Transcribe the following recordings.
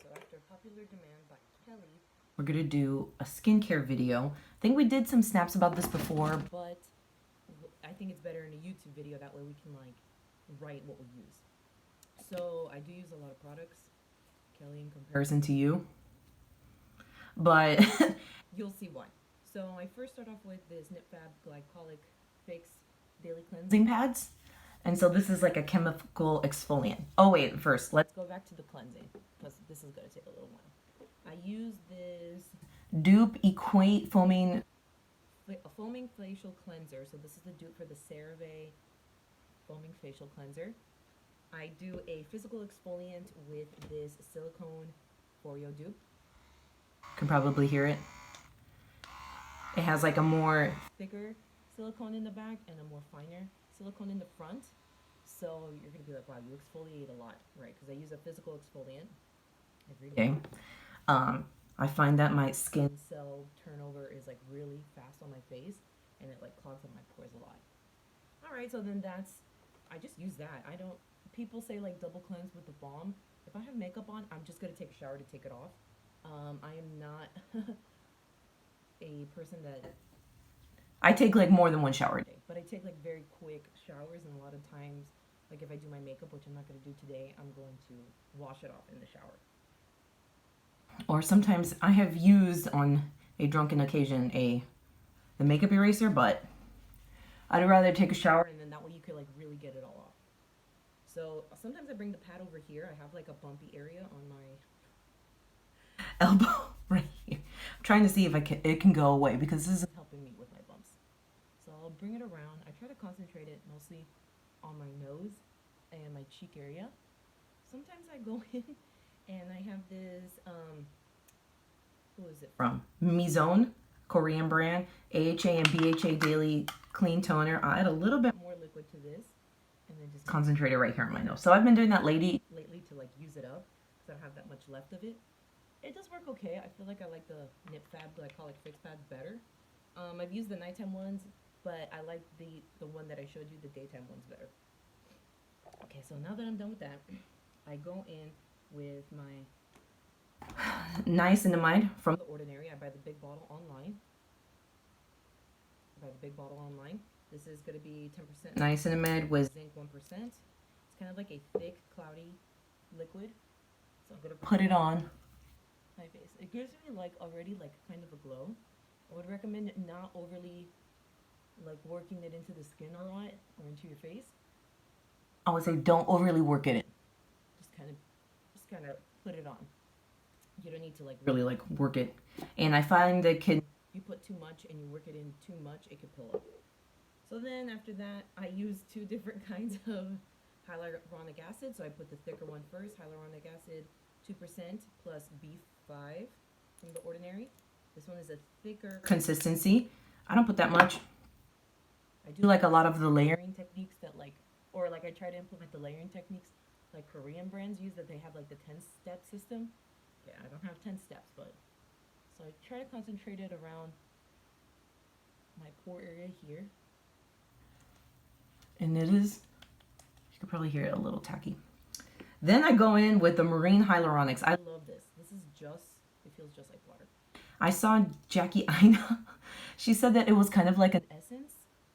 So after popular demand by Kelly, we're gonna do a skincare video. I think we did some snaps about this before, but I think it's better in a YouTube video. That way we can like write what we use. So I do use a lot of products, Kelly, in comparison to you, but you'll see why. So I first start off with this Fab Glycolic Fix Daily Cleansing Pads. And so this is like a chemical exfoliant. Oh wait, first let's go back to the cleansing because this is gonna take a little while. I use this dupe Equate foaming facial cleanser. So this is the dupe for the CeraVe foaming facial cleanser. I do a physical exfoliant with this silicone Foreo dupe. You can probably hear it. It has like a more thicker silicone in the back and a more finer silicone in the front. So you're going to be like, wow, you exfoliate a lot, right? Because I use a physical exfoliant every day. I find that my skin cell turnover is like really fast on my face and it like clogs up my pores a lot. All right, so then I just use that. People say like double cleanse with the balm. If I have makeup on, I'm just going to take a shower to take it off. I am not a person that I take like more than one shower a day, but I take like very quick showers, and a lot of times, like if I do my makeup, which I'm not going to do today, I'm going to wash it off in the shower. Or sometimes I have used on a drunken occasion the makeup eraser, but I'd rather take a shower, and then that way you could like really get it all off. So sometimes I bring the pad over here. I have like a bumpy area on my elbow right here. I'm trying to see if it can go away because this is helping me with my bumps. So I'll bring it around. I try to concentrate it mostly on my nose and my cheek area. Sometimes I go in and I have this, who is it from? Mixon, Korean brand, AHA and BHA Daily Clean Toner. I'll add a little bit more liquid to this and then just concentrate it right here on my nose. So I've been doing that lately to like use it up because I don't have that much left of it. It does work okay. I feel like I like the Fab Glycolic Fix Pads better. I've used the nighttime ones, but I like the one that I showed you, the daytime ones, better. Okay, so now that I'm done with that, I go in with my Niacinamide from the Ordinary. I buy the big bottle online. This is going to be 10% niacinamide with zinc 1%. It's kind of like a thick, cloudy liquid. So I'm going to put it on my face. It gives me like already like kind of a glow. I would recommend not overly like working it into the skin a lot or into your face. I would say don't overly work it in. Just kind of put it on. You don't need to like really like work it. And I find that if you put too much and you work it in too much, it could pill up. So then after that, I use two different kinds of hyaluronic acid. So I put the thicker one first, hyaluronic acid 2% plus B5 from the Ordinary. This one is a thicker consistency. I don't put that much. I do like a lot of the layering techniques that like, or like I try to implement the layering techniques like Korean brands use, that they have like the 10-step system. Okay, I don't have 10 steps, but so I try to concentrate it around my pore area here. And it is, you can probably hear it a little tacky. Then I go in with the Marine Hyaluronics. I love this. This is it feels just like water. I saw Jackie Aina. She said that it was kind of like an essence.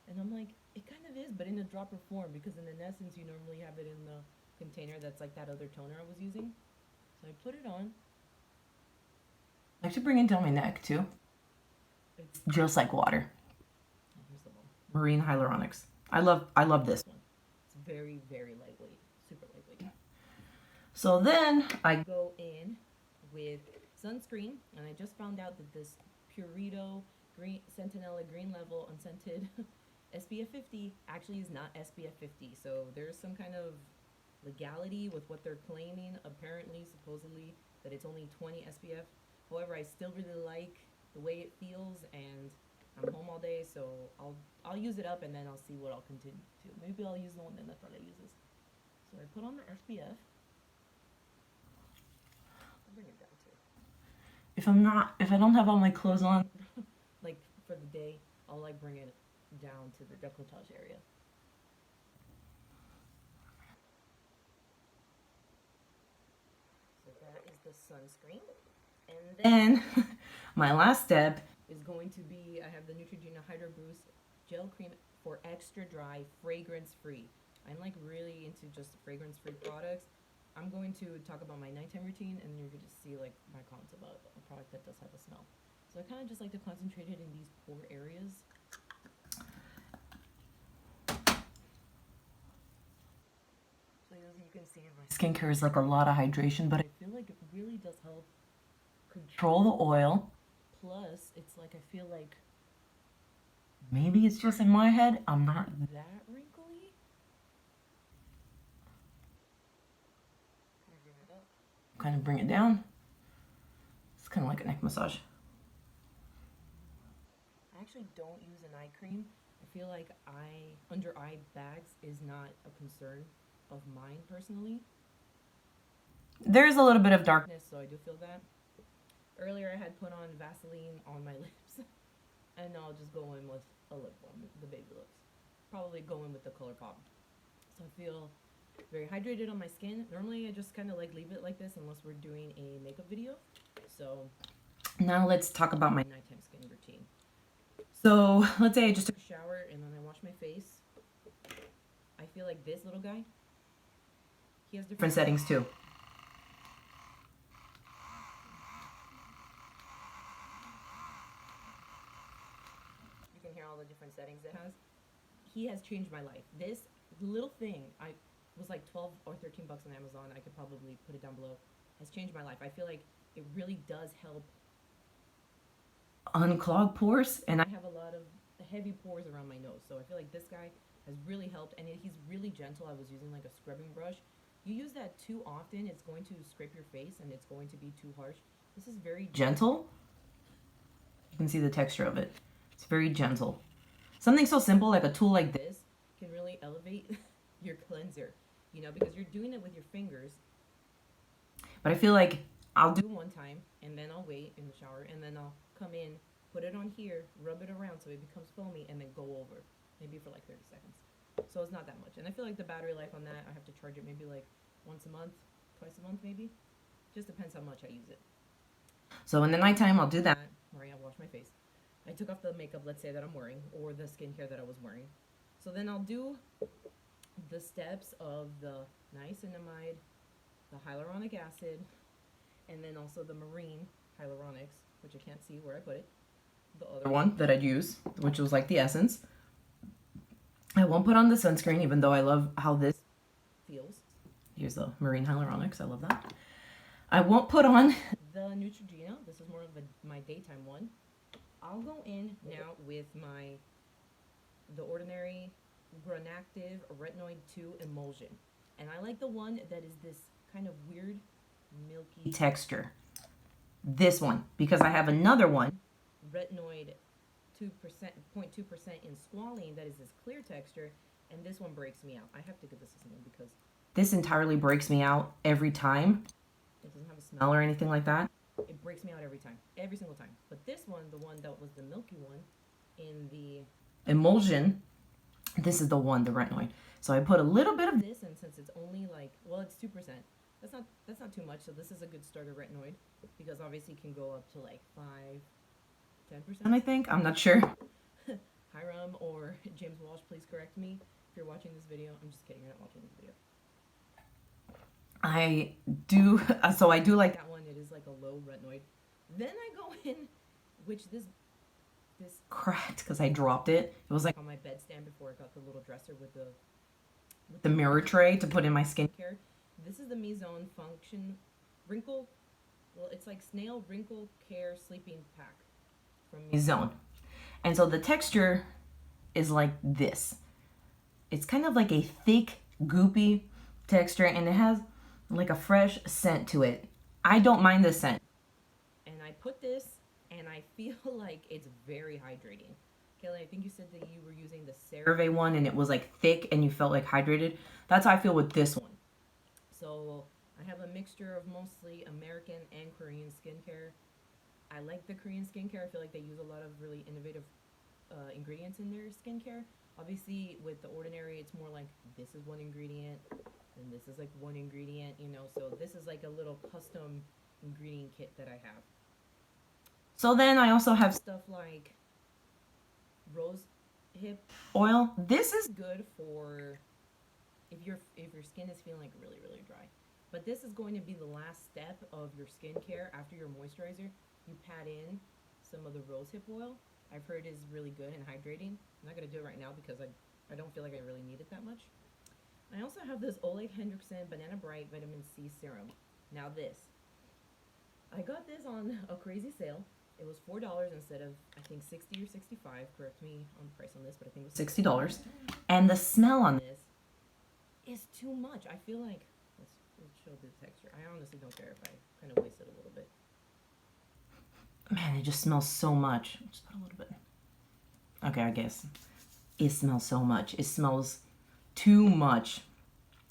And I'm like, it kind of is, but in a dropper form, because in an essence, you normally have it in the container that's like that other toner I was using. So I put it on. I should bring it down my neck too. It's just like water. Here's the one. Marine Hyaluronics. I love this one. It's very, very lightweight. Super lightweight. So then I go in with sunscreen, and I just found out that this Purito Centinela Green Level Unscented SPF 50 actually is not SPF 50. So there's some kind of legality with what they're claiming, apparently, supposedly, that it's only 20 SPF. However, I still really like the way it feels, and I'm home all day, so I'll use it up, and then I'll see what I'll continue to. Maybe I'll use the one that Natalia uses. So I put on the SPF. I'll bring it down too. If I don't have all my clothes on, like for the day, I'll like bring it down to the décolletage area. So that is the sunscreen. And then my last step is going to be, I have the Neutrogena Hydro Boost Gel Cream for extra dry, fragrance-free. I'm like really into just fragrance-free products. I'm going to talk about my nighttime routine, and you're going to see like my comments about a product that does have a smell. So I kind of just like to concentrate it in these pore areas. So as you can see, my skincare is like a lot of hydration, but I feel like it really does help control the oil. Plus, it's like I feel like maybe it's just in my head, I'm not that wrinkly. Kind of bring it down. It's kind of like a neck massage. I actually don't use an eye cream. I feel like under eye bags is not a concern of mine personally. There's a little bit of darkness, so I do feel that. Earlier I had put on Vaseline on my lips, and I'll just go in with a lip balm, the baby lips. Probably go in with the Color Pop. So I feel very hydrated on my skin. Normally I just kind of like leave it like this unless we're doing a makeup video. So now let's talk about my nighttime skin routine. So let's say I just took a shower and then I wash my face. I feel like this little guy, he has different settings too. You can hear all the different settings it has. He has changed my life. This little thing, I was like 12 or 13 bucks on Amazon. I could probably put it down below. Has changed my life. I feel like it really does help unclog pores, and I have a lot of heavy pores around my nose, so I feel like this guy has really helped, and he's really gentle. I was using like a scrubbing brush. You use that too often, it's going to scrape your face and it's going to be too harsh. This is very gentle. You can see the texture of it. It's very gentle. Something so simple like a tool like this can really elevate your cleanser, you know, because you're doing it with your fingers. But I feel like I'll do it one time and then I'll wait in the shower and then I'll come in, put it on here, rub it around so it becomes foamy, and then go over, maybe for like 30 seconds. So it's not that much. And I feel like the battery life on that, I have to charge it maybe like once a month, twice a month maybe. Just depends how much I use it. So in the nighttime, I'll do that, where I wash my face. I took off the makeup, let's say, that I'm wearing, or the skincare that I was wearing. So then I'll do the steps of the niacinamide, the hyaluronic acid, and then also the marine hyaluronics, which I can't see where I put it. The other one that I'd use, which was like the essence. I won't put on the sunscreen, even though I love how this feels. Here's the marine hyaluronics. I love that. I won't put on the Neutrogena. This is more of my daytime one. I'll go in now with the Ordinary Retinol 2 Emulsion. And I like the one that is this kind of weird milky texture. This one, because I have another one, Retinoid 2%, 0.2% in Squalene, that is this clear texture, and this one breaks me out. I have to give this a smell because this entirely breaks me out every time. It doesn't have a smell or anything like that. It breaks me out every time, every single time. But this one, the one that was the milky one in the Emulsion, this is the one, the Retinoid. So I put a little bit of this, and since it's only like, well, it's 2%. That's not too much, so this is a good starter retinoid, because obviously it can go up to like 5-10%, I think. I'm not sure. Hiram or James Walsh, please correct me if you're watching this video. I'm just kidding, you're not watching this video. I do like that one. It is like a low retinoid. Then I go in, which this cracked because I dropped it. It was like on my bedstand before I got the little dresser with the mirror tray to put in my skincare. This is the Mixon Function Wrinkle. Well, it's like Snail Wrinkle Care Sleeping Pack from Mixon. And so the texture is like this. It's kind of like a thick, goopy texture, and it has like a fresh scent to it. I don't mind the scent. And I put this, and I feel like it's very hydrating. Kelly, I think you said that you were using the Serum one, and it was like thick, and you felt like hydrated. That's how I feel with this one. So I have a mixture of mostly American and Korean skincare. I like the Korean skincare. I feel like they use a lot of really innovative ingredients in their skincare. Obviously, with the Ordinary, it's more like this is one ingredient, and this is like one ingredient, you know. So this is like a little custom ingredient kit that I have. So then I also have stuff like rose hip oil. This is good for if your skin is feeling like really, really dry. But this is going to be the last step of your skincare after your moisturizer. You pat in some of the rosehip oil. I've heard is really good and hydrating. I'm not going to do it right now because I don't feel like I really need it that much. I also have this Oled Hendrickson Banana Bright Vitamin C Serum. Now this. I got this on a crazy sale. It was $4 instead of, I think, 60 or 65. Correct me on the price on this, but I think it was $60. And the smell on this is too much. I feel like, let's show the texture. I honestly don't care if I kind of waste it a little bit. Man, it just smells so much. I'll just put a little bit. Okay, I guess. It smells so much. It smells too much.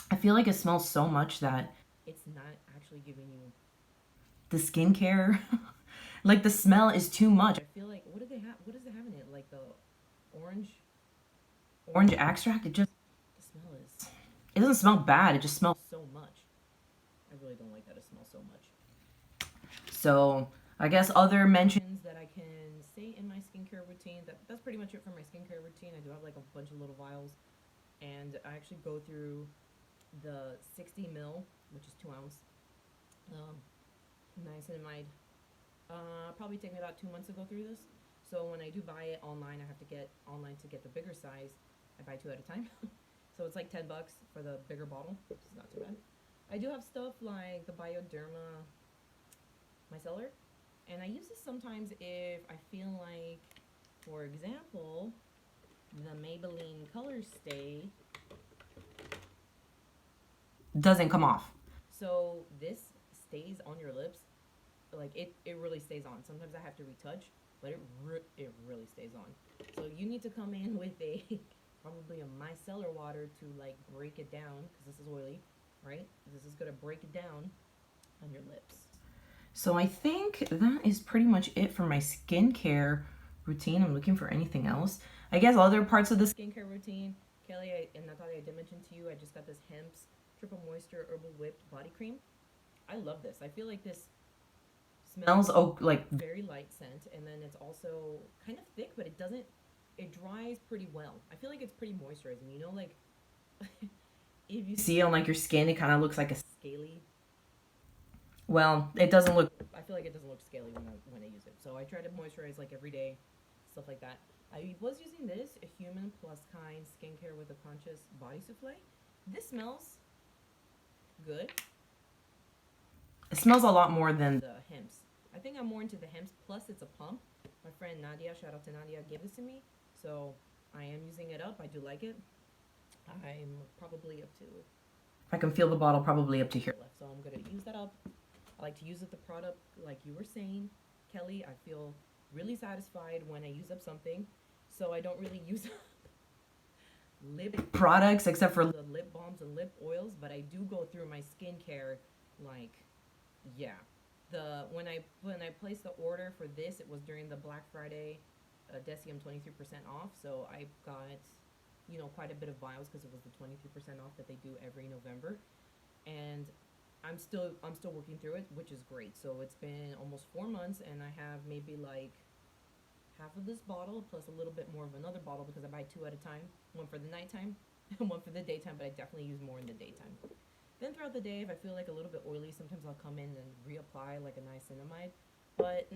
I feel like it smells so much that it's not actually giving you the skincare. Like, the smell is too much. I feel like, what do they have? What does it have in it? Like the orange extract? It just, the smell is, it doesn't smell bad. It just smells so much. I really don't like that it smells so much. So, I guess other mentions that I can say in my skincare routine, that's pretty much it for my skincare routine. I do have like a bunch of little vials, and I actually go through the 60 ml, which is 2 ounce, niacinamide. Probably take me about 2 months to go through this. So when I do buy it online, I have to get online to get the bigger size. I buy 2 at a time. So it's like $10 for the bigger bottle, which is not too bad. I do have stuff like the Bioderm micellar, and I use this sometimes if I feel like, for example, the Maybelline Color Stay doesn't come off. So this stays on your lips. Like, it really stays on. Sometimes I have to retouch, but it really stays on. So you need to come in with probably a micellar water to, like, break it down, because this is oily, right? This is going to break it down on your lips. So I think that is pretty much it for my skincare routine. I'm looking for anything else. I guess other parts of the skincare routine, Kelly and Natalia, I did mention to you, I just got this Hempz Triple Moisture Herbal Whipped Body Cream. I love this. I feel like this smells like very light scent, and then it's also kind of thick, but it dries pretty well. I feel like it's pretty moisturizing, you know, like if you see on like your skin, it kind of looks like a scaly, well, it doesn't look, I feel like it doesn't look scaly when I use it. So I try to moisturize like every day, stuff like that. I was using this, a Human Plus Kind Skincare with a Conscious Body Souffle. This smells good. It smells a lot more than the Hempz. I think I'm more into the Hempz, plus it's a pump. My friend Nadia, shout out to Nadia, gave this to me. So I am using it up. I do like it. I'm probably up to, if I can feel the bottle, probably up to here left. So I'm going to use that up. I like to use up the product like you were saying, Kelly. I feel really satisfied when I use up something. So I don't really use up lip products except for the lip balms and lip oils. But I do go through my skincare like, yeah. When I placed the order for this, it was during the Black Friday Decium 23% off. So I got, you know, quite a bit of vials because it was the 23% off that they do every November. And I'm still working through it, which is great. So it's been almost 4 months, and I have maybe like half of this bottle plus a little bit more of another bottle because I buy 2 at a time, one for the nighttime and one for the daytime, but I definitely use more in the daytime. Then throughout the day, if I feel like a little bit oily, sometimes I'll come in and reapply like a niacinamide, but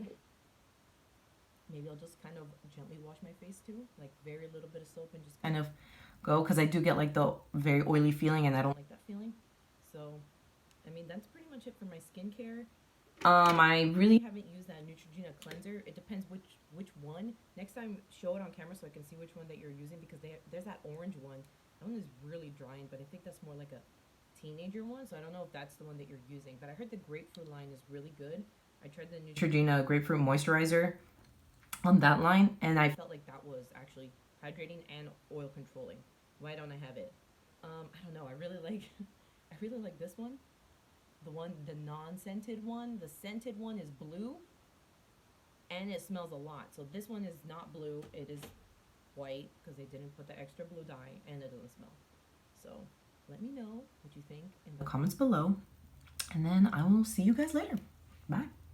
maybe I'll just kind of gently wash my face too, like very little bit of soap and just kind of go, because I do get like the very oily feeling and I don't like that feeling. So, I mean, that's pretty much it for my skincare. I really haven't used that Neutrogena cleanser. It depends which one. Next time, show it on camera so I can see which one that you're using, because there's that orange one. That one is really drying, but I think that's more like a teenager one, so I don't know if that's the one that you're using. But I heard the grapefruit line is really good. I tried the Neutrogena grapefruit moisturizer on that line, and I felt like that was actually hydrating and oil controlling. Why don't I have it? I don't know. I really like this one. The non-scented one. The scented one is blue, and it smells a lot. So this one is not blue. It is white because they didn't put the extra blue dye, and it doesn't smell. So let me know what you think in the comments below, and then I will see you guys later. Bye.